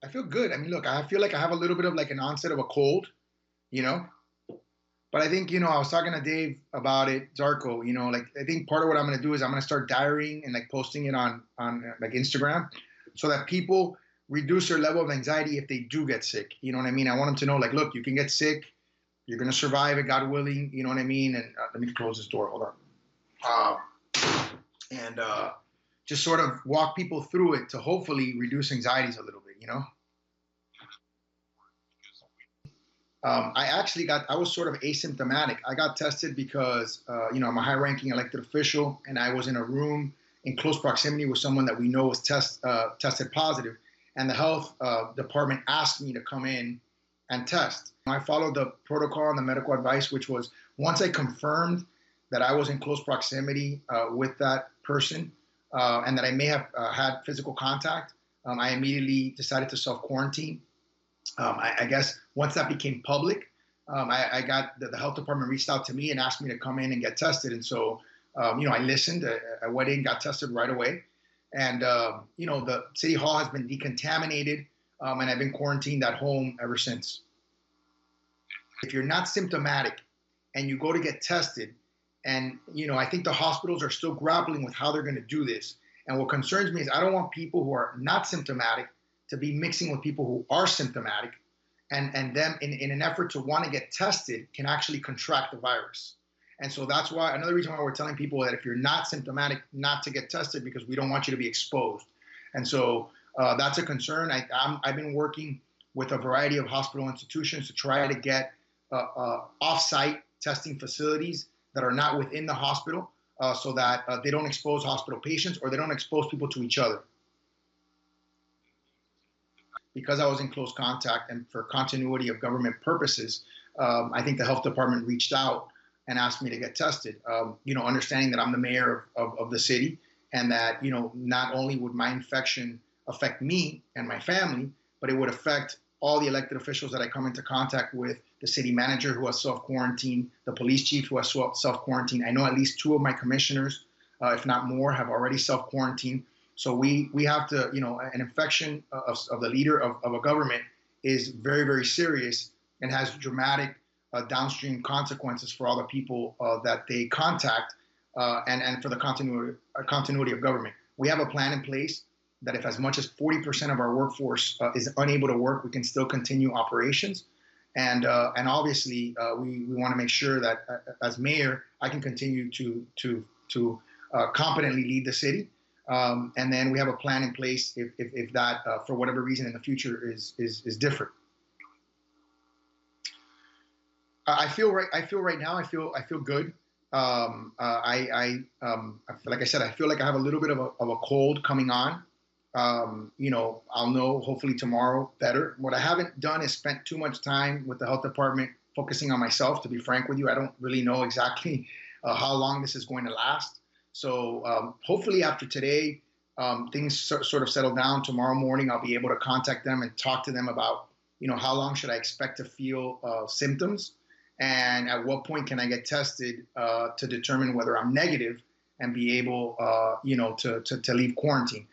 I feel good. I mean, look, I feel like I have a little bit of like an onset of a cold, you know. But I think, I was talking to Dave about it, Zarko, like I think part of what I'm gonna do is I'm gonna start diarying and like posting it on like Instagram so that people reduce their level of anxiety if they do get sick. You know what I mean? I want them to know, like, look, you can get sick, you're gonna survive it, God willing. You know what I mean? And let me close this door. Hold on. And just sort of walk people through it to hopefully reduce anxieties a little bit. I was sort of asymptomatic. I got tested because, I'm a high ranking elected official and I was in a room in close proximity with someone that we know was tested positive. And the health department asked me to come in and test. I followed the protocol and the medical advice, which was once I confirmed that I was in close proximity with that person and that I may have had physical contact, I immediately decided to self-quarantine. I guess once that became public, I got the health department reached out to me and asked me to come in and get tested. And so, I listened. I went in, got tested right away. And, the city hall has been decontaminated and I've been quarantined at home ever since. If you're not symptomatic and you go to get tested, and, I think the hospitals are still grappling with how they're going to do this. And what concerns me is I don't want people who are not symptomatic to be mixing with people who are symptomatic, and them in an effort to want to get tested can actually contract the virus. And so that's why, another reason why we're telling people that if you're not symptomatic, not to get tested, because we don't want you to be exposed. And so that's a concern. I've been working with a variety of hospital institutions to try to get off-site testing facilities that are not within the hospital so that they don't expose hospital patients or they don't expose people to each other. Because I was in close contact and for continuity of government purposes, I think the health department reached out and asked me to get tested, understanding that I'm the mayor of the city and that, not only would my infection affect me and my family, but it would affect all the elected officials that I come into contact with, the city manager who has self-quarantined, the police chief who has self-quarantined. I know at least 2 of my commissioners, if not more, have already self-quarantined. So we have to, an infection of the leader of a government is very, very serious and has dramatic downstream consequences for all the people that they contact and for the continuity of government. We have a plan in place that if as much as 40% of our workforce is unable to work, we can still continue operations. And obviously, we want to make sure that as mayor, I can continue to competently lead the city. And then we have a plan in place if that, for whatever reason in the future, is different. I feel right now. I feel good. Like I said, I feel like I have a little bit of a cold coming on. I'll know hopefully tomorrow better. What I haven't done is spent too much time with the health department focusing on myself. To be frank with you, I don't really know exactly how long this is going to last. So hopefully after today, things sort of settle down. Tomorrow morning, I'll be able to contact them and talk to them about, how long should I expect to feel symptoms, and at what point can I get tested to determine whether I'm negative and be able, to leave quarantine.